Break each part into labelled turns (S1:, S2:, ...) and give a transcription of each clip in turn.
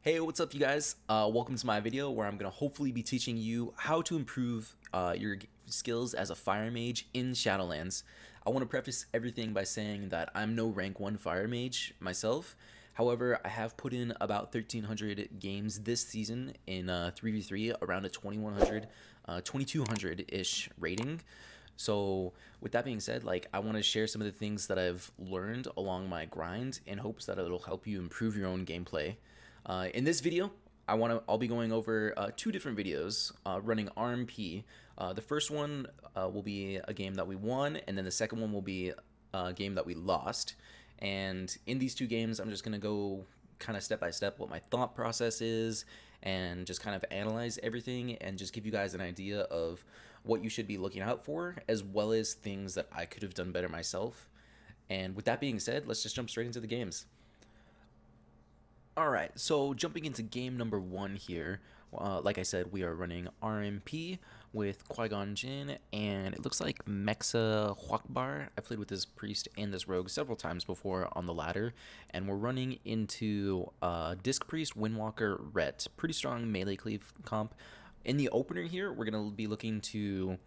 S1: Hey, what's up you guys? Welcome to my video where I'm going to hopefully be teaching you how to improve your skills as a fire mage in Shadowlands. I want to preface everything by saying that I'm no rank 1 fire mage myself. However, I have put in about 1,300 games this season in 3v3, around a 2,100, 2,200-ish rating. So with that being said, I want to share some of the things that I've learned along my grind in hopes that it'll help you improve your own gameplay. In this video, I'll be going over two different videos running RMP. The first one will be a game that we won, and then the second one will be a game that we lost. And in these two games, I'm just going to go kind of step by step what my thought process is and just kind of analyze everything and just give you guys an idea of what you should be looking out for, as well as things that I could have done better myself. And with that being said, let's just jump straight into the games. Alright, so jumping into game number 1 here, like I said, we are running RMP with Qui-Gon Jinn, and it looks like Mexa Huakbar. I played with this priest and this rogue several times before on the ladder, and we're running into Disc Priest, Windwalker, Ret. Pretty strong melee cleave comp. In the opener here, we're going to be looking to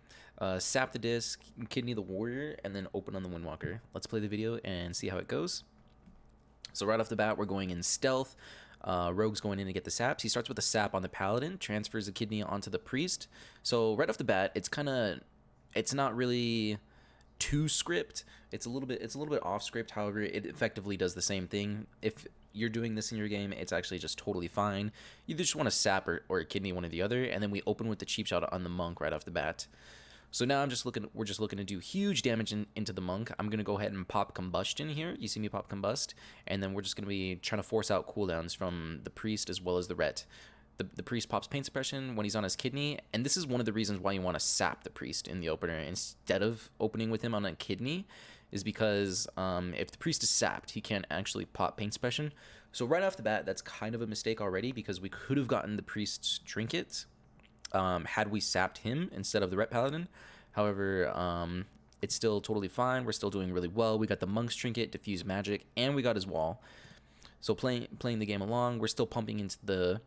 S1: sap the disc, kidney the warrior, and then open on the Windwalker. Let's play the video and see how it goes. So right off the bat, we're going in stealth. Rogue's going in to get the saps. He starts with a sap on the paladin, transfers the kidney onto the priest. So right off the bat, it's not really too script. It's a little bit off script. However, it effectively does the same thing. If you're doing this in your game, it's actually just totally fine. You just want to sap or kidney one or the other, and then we open with the cheap shot on the monk right off the bat. So now we're just looking to do huge damage into the monk. I'm going to go ahead and pop combustion here. You see me pop combust, and then we're just going to be trying to force out cooldowns from the priest as well as the ret. The priest pops pain suppression when he's on his kidney, and this is one of the reasons why you want to sap the priest in the opener instead of opening with him on a kidney, is because if the priest is sapped, he can't actually pop pain suppression. So right off the bat, that's kind of a mistake already, because we could have gotten the priest's trinket had we sapped him instead of the ret paladin. However, it's still totally fine. We're still doing really well. We got the monk's trinket, diffuse magic, and we got his wall. So playing the game along, we're still pumping into the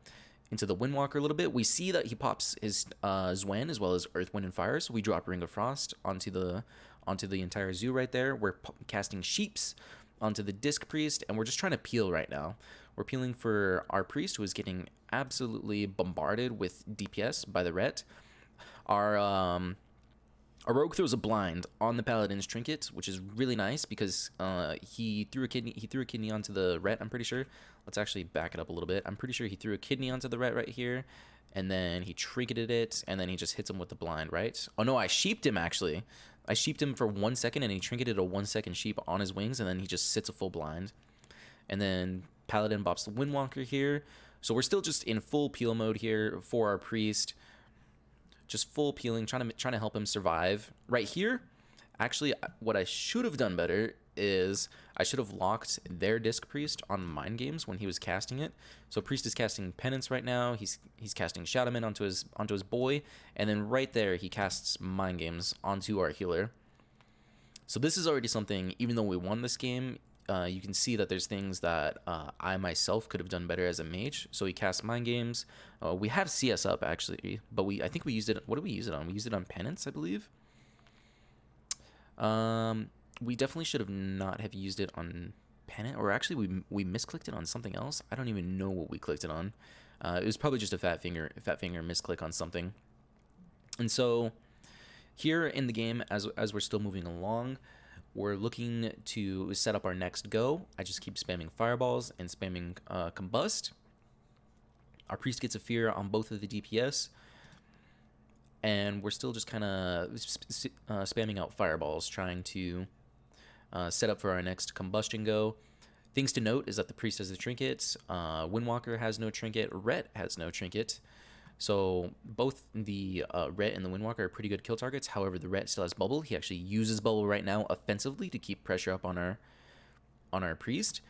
S1: Windwalker a little bit. We see that he pops his Zwen as well as Earth, Wind, and Fire. So we drop Ring of Frost onto the entire zoo right there. We're casting Sheeps onto the Disc Priest, and we're just trying to peel right now. We're peeling for our priest, who is getting absolutely bombarded with DPS by the ret. Our rogue throws a blind on the paladin's trinket, which is really nice because he threw a kidney onto the ret, I'm pretty sure. Let's actually back it up a little bit. I'm pretty sure he threw a kidney onto the ret right here, and then he trinketed it, and then he just hits him with the blind, right? Oh no, I sheeped him actually. I sheeped him for 1 second, and he trinketed a 1 second sheep on his wings, and then he just sits a full blind. And then paladin bops the Windwalker here. So we're still just in full peel mode here for our priest. Just full peeling, trying to help him survive. Right here, actually, what I should have done better is I should have locked their Disc Priest on Mind Games when he was casting it. So priest is casting Penance right now. He's casting Shadowman onto his boy, and then right there he casts Mind Games onto our healer. So this is already something. Even though we won this game, you can see that there's things that I myself could have done better as a mage. So he casts Mind Games. We have CS up actually, but I think we used it. What did we use it on? We used it on Penance, I believe. We definitely should have not have used it on Penance, or actually we misclicked it on something else. I don't even know what we clicked it on. It was probably just a fat finger misclick on something. And so here in the game, as we're still moving along, we're looking to set up our next go. I just keep spamming fireballs and spamming combust. Our priest gets a fear on both of the DPS, and we're still just kind of spamming out fireballs, trying to set up for our next combustion go. Things to note is that the priest has the trinkets, Windwalker has no trinket, Ret has no trinket. So both the Ret and the Windwalker are pretty good kill targets. However, the Ret still has bubble. He actually uses bubble right now offensively to keep pressure up on our priest.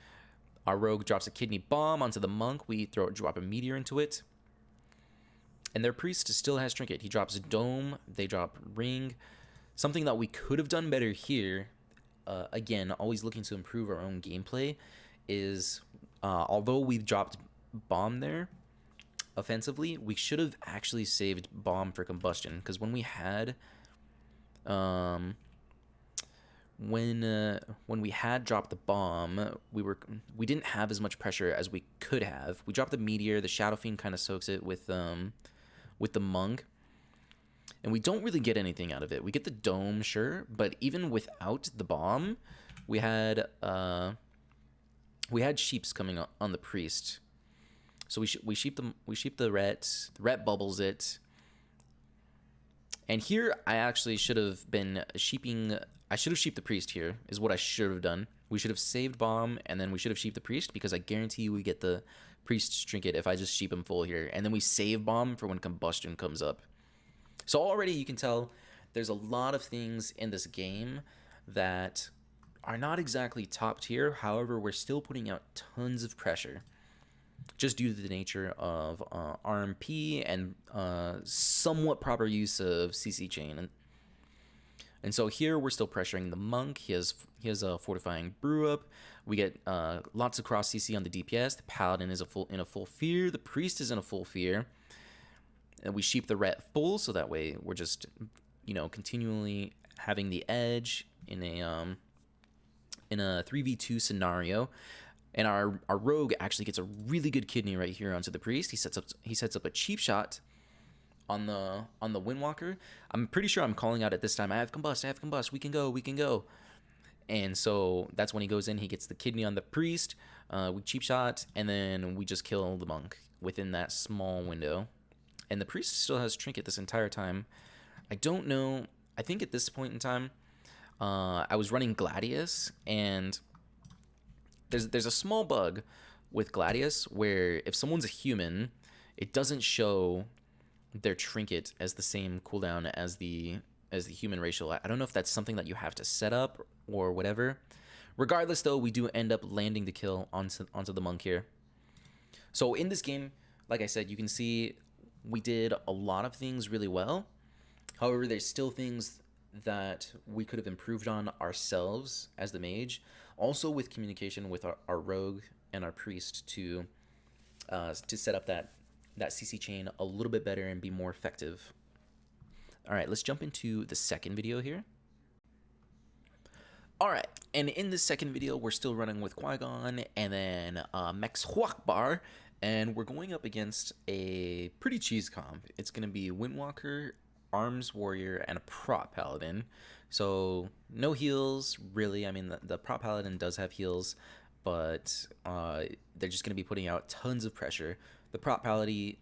S1: Our rogue drops a kidney bomb onto the monk. We drop a meteor into it. And their priest still has trinket. He drops dome. They drop ring. Something that we could have done better here, again, always looking to improve our own gameplay, is although we've dropped bomb there offensively, we should have actually saved bomb for combustion, because when we had when we had dropped the bomb, we didn't have as much pressure as we could have. We dropped the meteor, the Shadow Fiend kind of soaks it with the monk, and we don't really get anything out of it. We get the dome, sure, but even without the bomb, we had sheeps coming on the priest. So we sheep the ret. The ret bubbles it. And here I actually should have been sheeping. I should have sheeped the priest here, is what I should have done. We should have saved bomb, and then we should have sheeped the priest, because I guarantee you we get the priest's trinket if I just sheep him full here. And then we save bomb for when combustion comes up. So already you can tell there's a lot of things in this game that are not exactly top tier. However, we're still putting out tons of pressure, just due to the nature of RMP and somewhat proper use of CC chain. And so here we're still pressuring the monk. He has a fortifying brew up. We get lots of cross CC on the DPS. The paladin is in a full fear. The priest is in a full fear. And we sheep the ret full, so that way we're just, continually having the edge in a 3v2 scenario. And our rogue actually gets a really good kidney right here onto the priest. He sets up a cheap shot on the Windwalker. I'm pretty sure I'm calling out at this time. I have combust. We can go. And so that's when he goes in. He gets the kidney on the priest. We cheap shot, and then we just kill the monk within that small window. And the priest still has trinket this entire time. I don't know. I think at this point in time, I was running Gladius, and there's a small bug with Gladius where if someone's a human, it doesn't show their trinket as the same cooldown as the human racial. I don't know if that's something that you have to set up or whatever. Regardless, though, we do end up landing the kill onto the monk here. So in this game, like I said, you can see we did a lot of things really well. However, there's still things that we could have improved on ourselves as the mage. Also with communication with our rogue and our priest to set up that CC chain a little bit better and be more effective. All right, let's jump into the second video here. All right, and in this second video, we're still running with Qui-Gon and then Mex Huakbar, and we're going up against a pretty cheese comp. It's going to be Windwalker, Arms Warrior, and a Prop Paladin. So no heals, really. I mean, the Prop Paladin does have heals, but they're just going to be putting out tons of pressure. The Prop Paladin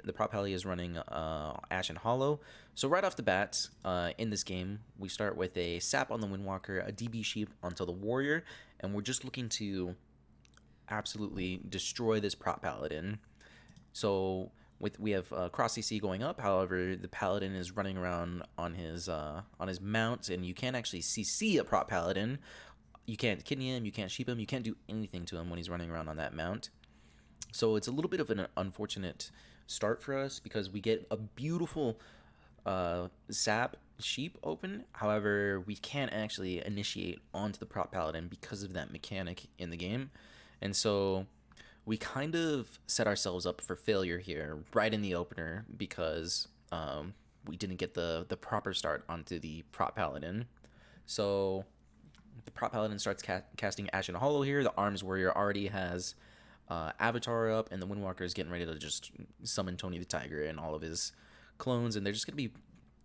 S1: is running Ashen Hollow. So right off the bat, in this game, we start with a Sap on the Windwalker, a DB Sheep onto the Warrior, and we're just looking to absolutely destroy this Prop Paladin. So we have cross CC going up. However, the Paladin is running around on his mount, and you can't actually CC a Prop Paladin. You can't kidney him, you can't sheep him, you can't do anything to him when he's running around on that mount. So it's a little bit of an unfortunate start for us because we get a beautiful Sap sheep open. However, we can't actually initiate onto the Prop Paladin because of that mechanic in the game. And so we kind of set ourselves up for failure here right in the opener because we didn't get the proper start onto the Prop Paladin. So the Prop Paladin starts casting Ashen Hollow here. The Arms Warrior already has Avatar up, and the Windwalker is getting ready to just summon Tony the Tiger and all of his clones, and they're just going to be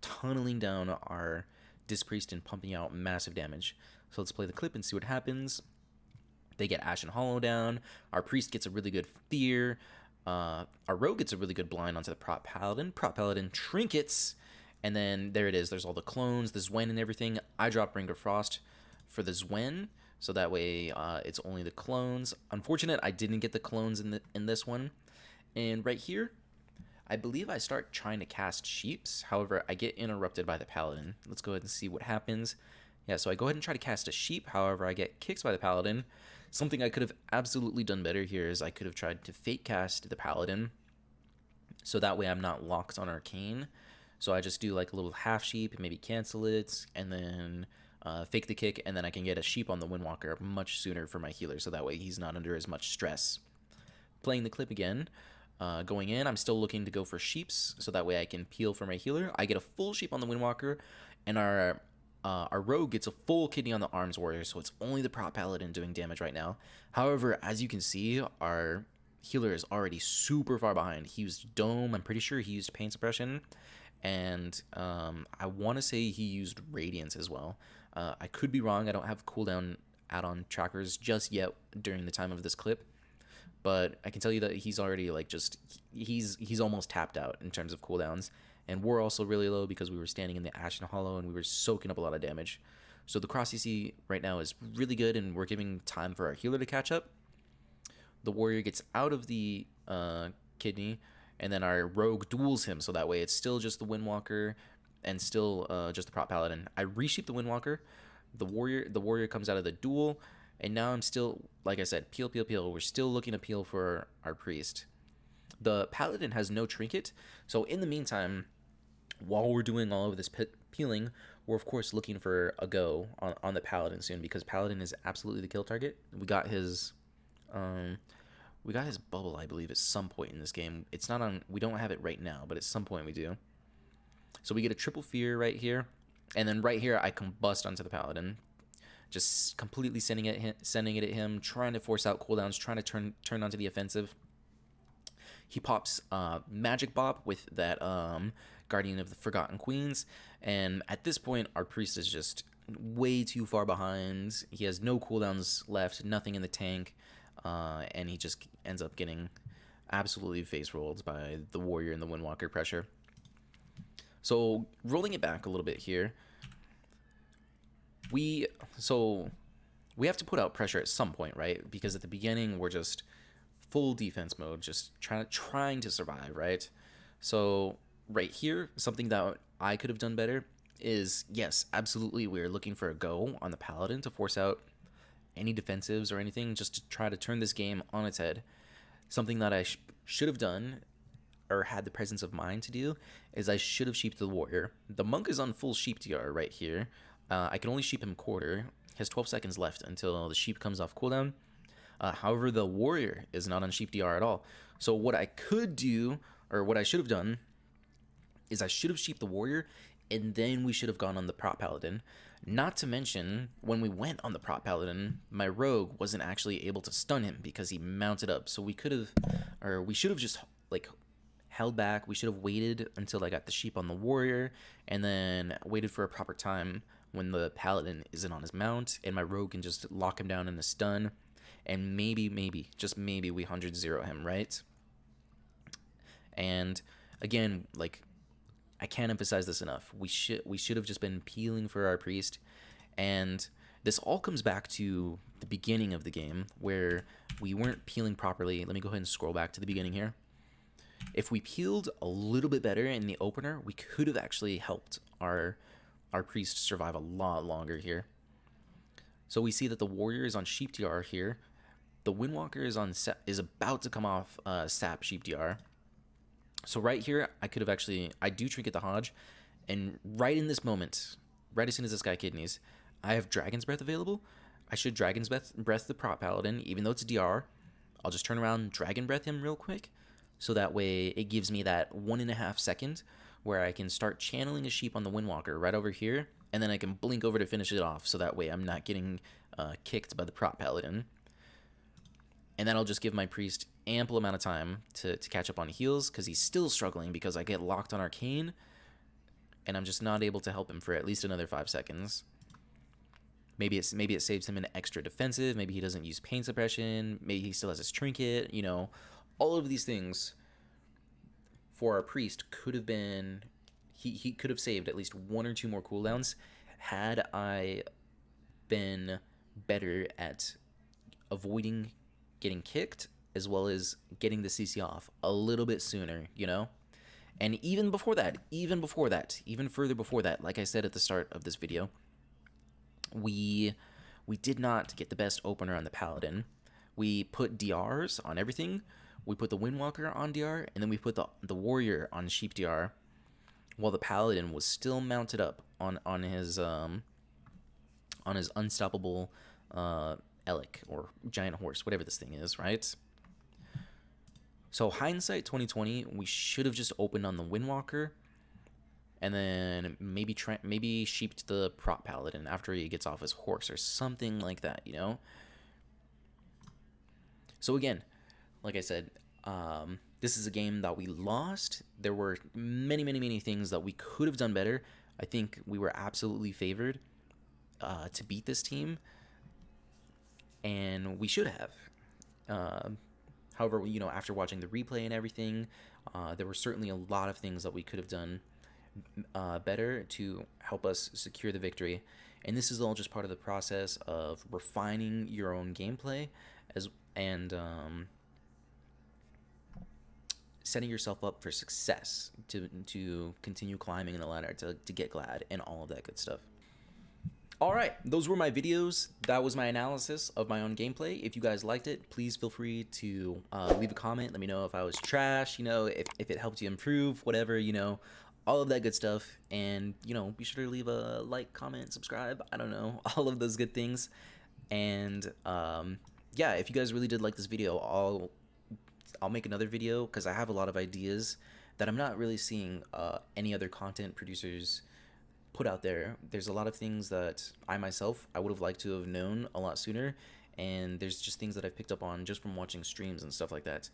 S1: tunneling down our Disc Priest and pumping out massive damage. So let's play the clip and see what happens. They get Ashen Hollow down. Our Priest gets a really good Fear. Our Rogue gets a really good blind onto the Prop Paladin. Prop Paladin trinkets, and then there it is. There's all the clones, the Zwen and everything. I drop Ring of Frost for the Zwen, so that way it's only the clones. Unfortunate, I didn't get the clones in this one. And right here, I believe I start trying to cast Sheeps. However, I get interrupted by the Paladin. Let's go ahead and see what happens. Yeah, so I go ahead and try to cast a Sheep. However, I get kicked by the Paladin. Something I could have absolutely done better here is I could have tried to fake cast the Paladin, so that way I'm not locked on Arcane. So I just do like a little half Sheep, maybe cancel it, and then fake the kick, and then I can get a Sheep on the Windwalker much sooner for my healer, so that way he's not under as much stress. Playing the clip again, going in. I'm still looking to go for sheeps, so that way I can peel for my healer. I get a full sheep on the Windwalker, and our rogue gets a full kidney on the arms warrior, so it's only the prop paladin doing damage right now. However, as you can see, our healer is already super far behind. He used dome. I'm pretty sure he used pain suppression, and I want to say he used radiance as well. I could be wrong. I don't have cooldown add-on trackers just yet during the time of this clip, but I can tell you that he's already like he's almost tapped out in terms of cooldowns, and we're also really low because we were standing in the Ashen Hollow and we were soaking up a lot of damage. So the cross CC right now is really good, and we're giving time for our healer to catch up. The warrior gets out of the kidney, and then our rogue duels him, so that way it's still just the Windwalker and still just the prop paladin. I resheep the Windwalker. The warrior comes out of the duel, and now I'm still, like I said, peel. We're still looking to peel for our priest. The paladin has no trinket, so in the meantime, while we're doing all of this peeling, we're of course looking for a go on the paladin soon, because paladin is absolutely the kill target. We got his bubble, I believe, at some point in this game. It's not on. We don't have it right now, but at some point we do. So we get a triple fear right here, and then right here I combust onto the paladin, just completely sending it at him, trying to force out cooldowns, trying to turn onto the offensive. He pops Magic Bop with that Guardian of the Forgotten Queens, and at this point our priest is just way too far behind. He has no cooldowns left, nothing in the tank, and he just ends up getting absolutely face rolled by the warrior and the Windwalker pressure. So rolling it back a little bit here, we have to put out pressure at some point, right? Because at the beginning we're just full defense mode, just trying to survive, right? So right here, something that I could have done better is, yes, absolutely, we're looking for a go on the paladin to force out any defensives or anything, just to try to turn this game on its head. Something that I should have done, or had the presence of mind to do, is I should have sheeped the warrior. The monk is on full sheep DR right here. I can only sheep him quarter. He has 12 seconds left until the sheep comes off cooldown. However, the warrior is not on sheep DR at all. So what I could do, or what I should have done, is I should have sheeped the warrior, and then we should have gone on the prop paladin. Not to mention, when we went on the prop paladin, my rogue wasn't actually able to stun him because he mounted up. So we should have just like held back. We should have waited until I got the sheep on the warrior, and then waited for a proper time when the paladin isn't on his mount, and my rogue can just lock him down in a stun, and maybe, just maybe, we 100-0 him, right? And again, like, I can't emphasize this enough. We should have just been peeling for our priest, and this all comes back to the beginning of the game where we weren't peeling properly. Let me go ahead and scroll back to the beginning here. If we peeled a little bit better in the opener, we could have actually helped our priest survive a lot longer here. So we see that the warrior is on sheep DR here. The Windwalker is about to come off sap sheep DR. So right here, I do trinket the Hodge, and right in this moment, right as soon as this guy kidneys, I have Dragon's Breath available. I should Dragon's Breath the prop paladin, even though it's DR. I'll just turn around, Dragon Breath him real quick, so that way it gives me that 1.5 second where I can start channeling a sheep on the Windwalker right over here, and then I can blink over to finish it off, so that way I'm not getting kicked by the prop paladin. And that'll just give my priest ample amount of time to catch up on heals, because he's still struggling because I get locked on Arcane, and I'm just not able to help him for at least another 5 seconds. Maybe it saves him an extra defensive, maybe he doesn't use pain suppression, maybe he still has his trinket, you know. All of these things for our priest could have been, he could have saved at least 1 or 2 more cooldowns had I been better at avoiding getting kicked, as well as getting the CC off a little bit sooner, you know? And even further before that, like I said at the start of this video, we did not get the best opener on the paladin. We put DRs on everything. We put the Windwalker on DR, and then we put the warrior on sheep DR, while the paladin was still mounted up on his unstoppable Elk or giant horse, whatever this thing is, right? So hindsight 2020, we should have just opened on the Windwalker, and then maybe sheeped the prop paladin after he gets off his horse or something like that, you know. So again, like I said, this is a game that we lost. There were many things that we could have done better. I think we were absolutely favored to beat this team, and we should have. However, you know, after watching the replay and everything, there were certainly a lot of things that we could have done better to help us secure the victory. And this is all just part of the process of refining your own gameplay and setting yourself up for success to continue climbing in the ladder, to get glad and all of that good stuff. All right, those were my videos. That was my analysis of my own gameplay. If you guys liked it, please feel free to leave a comment. Let me know if I was trash, you know, if it helped you improve, whatever, you know, all of that good stuff. And, you know, be sure to leave a like, comment, subscribe. I don't know, all of those good things. And, yeah, if you guys really did like this video, I'll make another video because I have a lot of ideas that I'm not really seeing any other content producers put out there. There's a lot of things that I would have liked to have known a lot sooner, and there's just things that I've picked up on just from watching streams and stuff like that.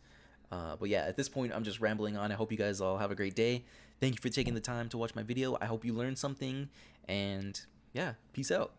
S1: But yeah, at this point, I'm just rambling on. I hope you guys all have a great day. Thank you for taking the time to watch my video. I hope you learned something, and yeah, peace out.